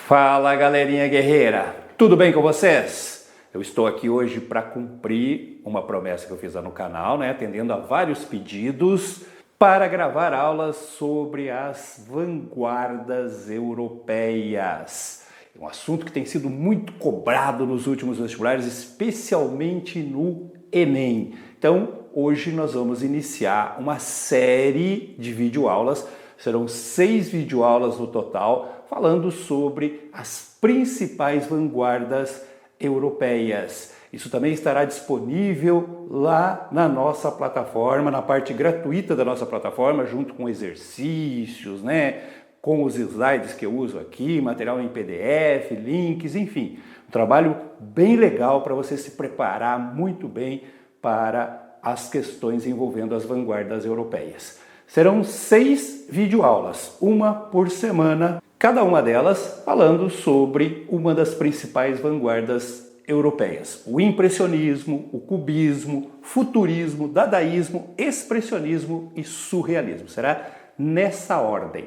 Fala, galerinha guerreira, tudo bem com vocês? Eu estou aqui hoje para cumprir uma promessa que eu fiz lá no canal, atendendo a vários pedidos para gravar aulas sobre as vanguardas europeias. É um assunto que tem sido muito cobrado nos últimos vestibulares, especialmente no Enem. Então, hoje nós vamos iniciar uma série de videoaulas. Serão 6 videoaulas no total, falando sobre as principais vanguardas europeias. Isso também estará disponível lá na nossa plataforma, na parte gratuita da nossa plataforma, junto com exercícios, com os slides que eu uso aqui, material em PDF, links, enfim. Um trabalho bem legal para você se preparar muito bem para as questões envolvendo as vanguardas europeias. Serão 6 videoaulas, uma por semana, cada uma delas falando sobre uma das principais vanguardas europeias. O impressionismo, o cubismo, futurismo, dadaísmo, expressionismo e surrealismo. Será nessa ordem.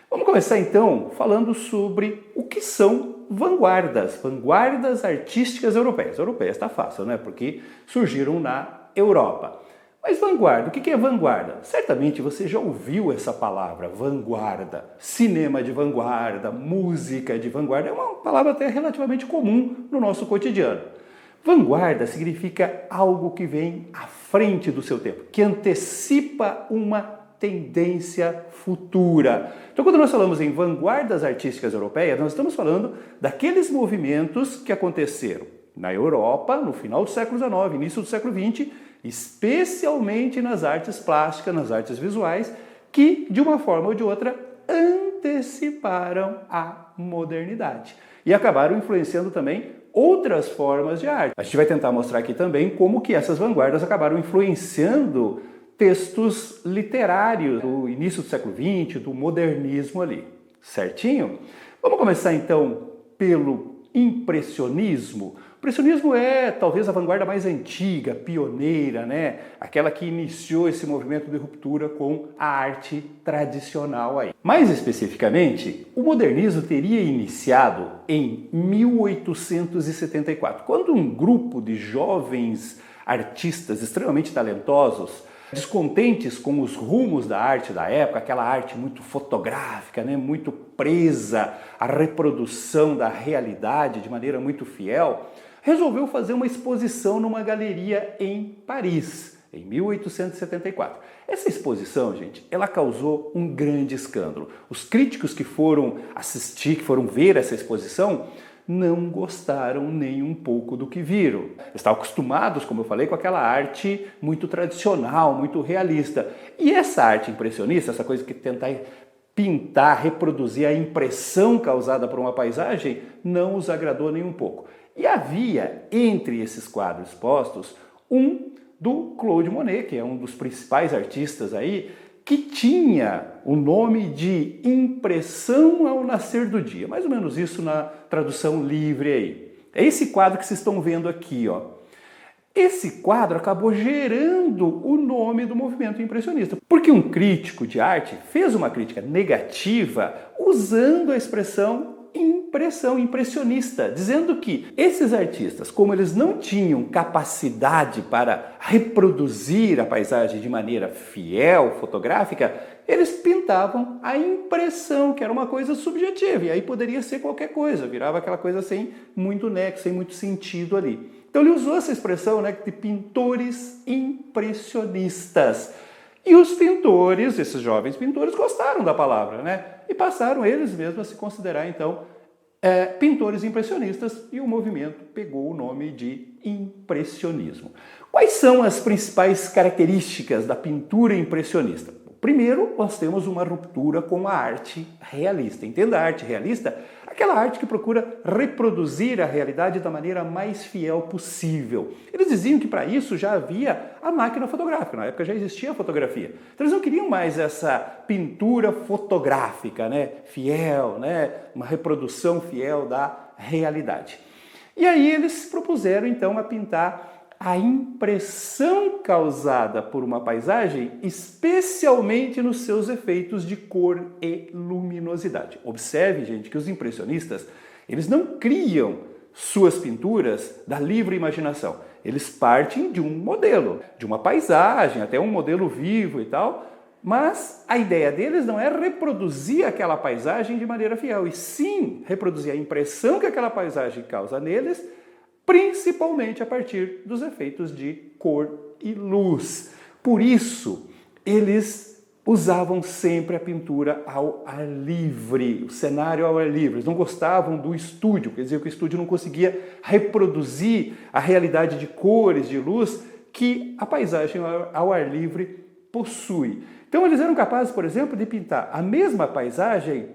Vamos começar então falando sobre o que são vanguardas artísticas europeias. Europeias está fácil, porque surgiram na Europa. Mas vanguarda, o que é vanguarda? Certamente você já ouviu essa palavra, vanguarda. Cinema de vanguarda, música de vanguarda, é uma palavra até relativamente comum no nosso cotidiano. Vanguarda significa algo que vem à frente do seu tempo, que antecipa uma tendência futura. Então, quando nós falamos em vanguardas artísticas europeias, nós estamos falando daqueles movimentos que aconteceram na Europa no final do século XIX, início do século XX, especialmente nas artes plásticas, nas artes visuais, que, de uma forma ou de outra, anteciparam a modernidade e acabaram influenciando também outras formas de arte. A gente vai tentar mostrar aqui também como que essas vanguardas acabaram influenciando textos literários do início do século XX, do modernismo ali, certinho? Vamos começar então pelo impressionismo. O impressionismo é talvez a vanguarda mais antiga, pioneira, aquela que iniciou esse movimento de ruptura com a arte tradicional aí. Mais especificamente, o modernismo teria iniciado em 1874, quando um grupo de jovens artistas extremamente talentosos, descontentes com os rumos da arte da época, aquela arte muito fotográfica, muito presa à reprodução da realidade de maneira muito fiel, resolveu fazer uma exposição numa galeria em Paris, em 1874. Essa exposição, gente, ela causou um grande escândalo. Os críticos que foram assistir, que foram ver essa exposição, não gostaram nem um pouco do que viram. Estavam acostumados, como eu falei, com aquela arte muito tradicional, muito realista. E essa arte impressionista, essa coisa que tentar pintar, reproduzir a impressão causada por uma paisagem, não os agradou nem um pouco. E havia, entre esses quadros expostos, um do Claude Monet, que é um dos principais artistas aí, que tinha o nome de Impressão ao Nascer do Dia. Mais ou menos isso na tradução livre aí. É esse quadro que vocês estão vendo aqui, ó. Esse quadro acabou gerando o nome do movimento impressionista, porque um crítico de arte fez uma crítica negativa usando a expressão impressionista, dizendo que esses artistas, como eles não tinham capacidade para reproduzir a paisagem de maneira fiel, fotográfica, eles pintavam a impressão, que era uma coisa subjetiva, e aí poderia ser qualquer coisa, virava aquela coisa sem muito nexo, sem muito sentido ali. Então ele usou essa expressão de pintores impressionistas. E os pintores, esses jovens pintores, gostaram da palavra, e passaram eles mesmos a se considerar, então, pintores impressionistas, e o movimento pegou o nome de impressionismo. Quais são as principais características da pintura impressionista? Primeiro, nós temos uma ruptura com a arte realista. Entenda a arte realista, aquela arte que procura reproduzir a realidade da maneira mais fiel possível. Eles diziam que para isso já havia a máquina fotográfica, na época já existia a fotografia. Então eles não queriam mais essa pintura fotográfica, fiel, uma reprodução fiel da realidade. E aí eles se propuseram então a pintar a impressão causada por uma paisagem, especialmente nos seus efeitos de cor e luminosidade. Observe, gente, que os impressionistas, eles não criam suas pinturas da livre imaginação. Eles partem de um modelo, de uma paisagem, até um modelo vivo e tal, mas a ideia deles não é reproduzir aquela paisagem de maneira fiel, e sim reproduzir a impressão que aquela paisagem causa neles, principalmente a partir dos efeitos de cor e luz. Por isso, eles usavam sempre a pintura ao ar livre, o cenário ao ar livre. Eles não gostavam do estúdio, quer dizer que o estúdio não conseguia reproduzir a realidade de cores, de luz que a paisagem ao ar livre possui. Então eles eram capazes, por exemplo, de pintar a mesma paisagem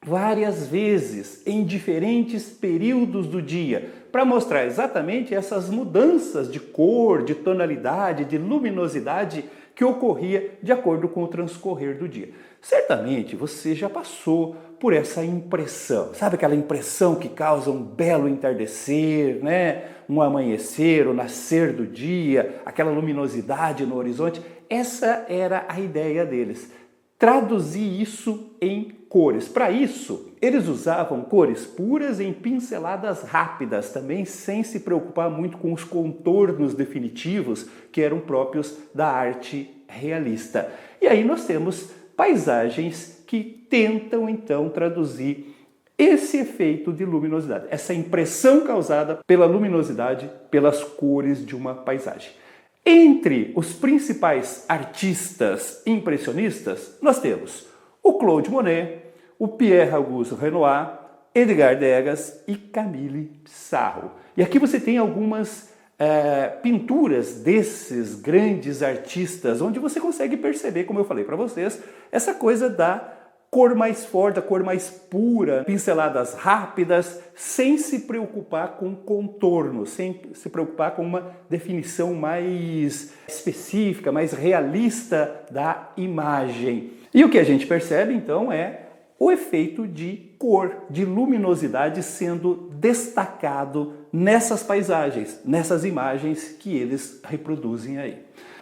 várias vezes, em diferentes períodos do dia, para mostrar exatamente essas mudanças de cor, de tonalidade, de luminosidade que ocorria de acordo com o transcorrer do dia. Certamente você já passou por essa impressão, sabe aquela impressão que causa um belo entardecer, né? Um amanhecer, o nascer do dia, aquela luminosidade no horizonte. Essa era a ideia deles, traduzir isso em cores. Para isso, eles usavam cores puras em pinceladas rápidas, também sem se preocupar muito com os contornos definitivos que eram próprios da arte realista. E aí nós temos paisagens que tentam então traduzir esse efeito de luminosidade, essa impressão causada pela luminosidade, pelas cores de uma paisagem. Entre os principais artistas impressionistas, nós temos o Claude Monet, o Pierre-Auguste Renoir, Edgar Degas e Camille Pissarro. E aqui você tem algumas pinturas desses grandes artistas, onde você consegue perceber, como eu falei para vocês, essa coisa da cor mais forte, a cor mais pura, pinceladas rápidas, sem se preocupar com contorno, sem se preocupar com uma definição mais específica, mais realista da imagem. E o que a gente percebe, então, é o efeito de cor, de luminosidade sendo destacado nessas paisagens, nessas imagens que eles reproduzem aí.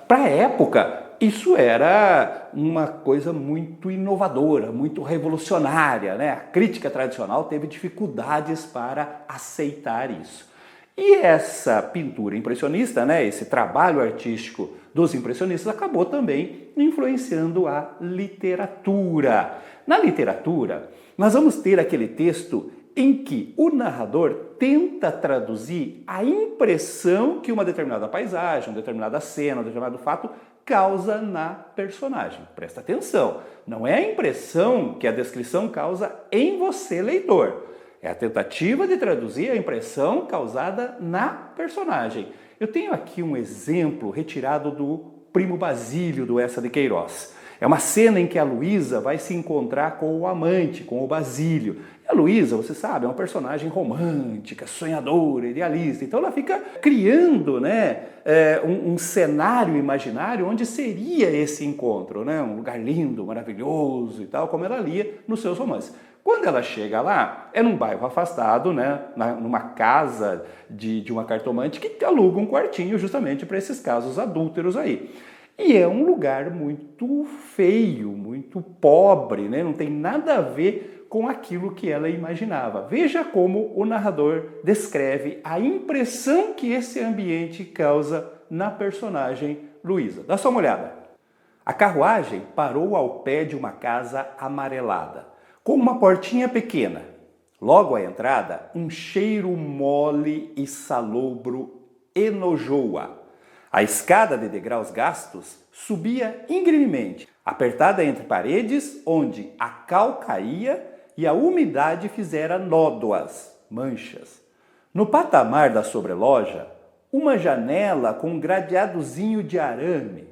Para a época, isso era uma coisa muito inovadora, muito revolucionária, né? A crítica tradicional teve dificuldades para aceitar isso. E essa pintura impressionista, né, esse trabalho artístico dos impressionistas acabou também influenciando a literatura. Na literatura, nós vamos ter aquele texto em que o narrador tenta traduzir a impressão que uma determinada paisagem, uma determinada cena, um determinado fato causa na personagem. Presta atenção, não é a impressão que a descrição causa em você, leitor. É a tentativa de traduzir a impressão causada na personagem. Eu tenho aqui um exemplo retirado do Primo Basílio, do Eça de Queiroz. É uma cena em que a Luísa vai se encontrar com o amante, com o Basílio. E a Luísa, você sabe, é uma personagem romântica, sonhadora, idealista. Então ela fica criando, né, um cenário imaginário onde seria esse encontro, né? Um lugar lindo, maravilhoso e tal, como ela lia nos seus romances. Quando ela chega lá, é num bairro afastado, né, numa casa de uma cartomante que aluga um quartinho justamente para esses casos adúlteros aí. E é um lugar muito feio, muito pobre, né? Não tem nada a ver com aquilo que ela imaginava. Veja como o narrador descreve a impressão que esse ambiente causa na personagem Luísa. Dá só uma olhada. A carruagem parou ao pé de uma casa amarelada, com uma portinha pequena. Logo à entrada, um cheiro mole e salobro enojou-a. A escada de degraus gastos subia ingrememente, apertada entre paredes onde a cal caía e a umidade fizera nódoas, manchas. No patamar da sobreloja, uma janela com um gradeadozinho de arame,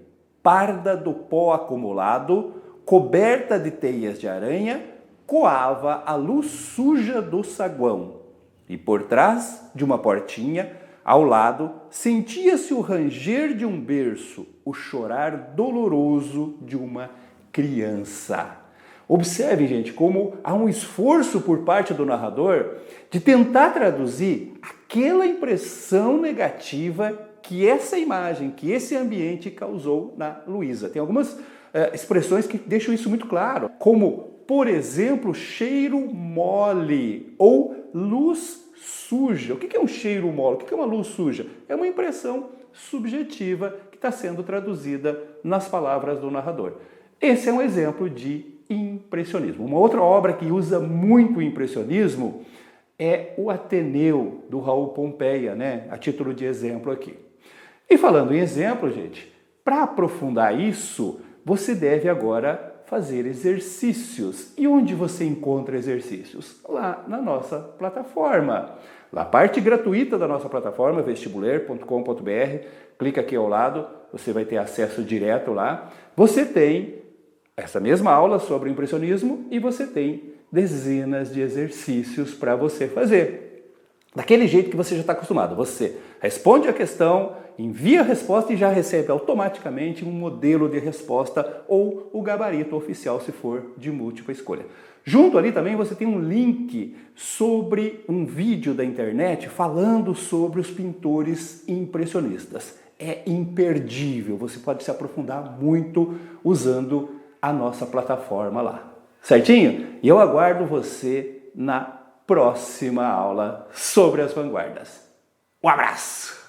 parda do pó acumulado, coberta de teias de aranha, coava a luz suja do saguão. E por trás de uma portinha, ao lado, sentia-se o ranger de um berço, o chorar doloroso de uma criança. Observe, gente, como há um esforço por parte do narrador de tentar traduzir aquela impressão negativa que essa imagem, que esse ambiente causou na Luísa. Tem algumas expressões que deixam isso muito claro, como, por exemplo, cheiro mole ou luz suja. O que é um cheiro mole? O que é uma luz suja? É uma impressão subjetiva que está sendo traduzida nas palavras do narrador. Esse é um exemplo de impressionismo. Uma outra obra que usa muito o impressionismo é o Ateneu, do Raul Pompeia, né? A título de exemplo aqui. E falando em exemplo, gente, para aprofundar isso, você deve agora fazer exercícios. E onde você encontra exercícios? Lá na nossa plataforma. Na parte gratuita da nossa plataforma, vestibuler.com.br, clica aqui ao lado, você vai ter acesso direto lá. Você tem essa mesma aula sobre o impressionismo e você tem dezenas de exercícios para você fazer. Daquele jeito que você já está acostumado. Você responde a questão, envia a resposta e já recebe automaticamente um modelo de resposta ou o gabarito oficial, se for de múltipla escolha. Junto ali também você tem um link sobre um vídeo da internet falando sobre os pintores impressionistas. É imperdível, você pode se aprofundar muito usando a nossa plataforma lá. Certinho? E eu aguardo você na próxima aula sobre as vanguardas. Um abraço!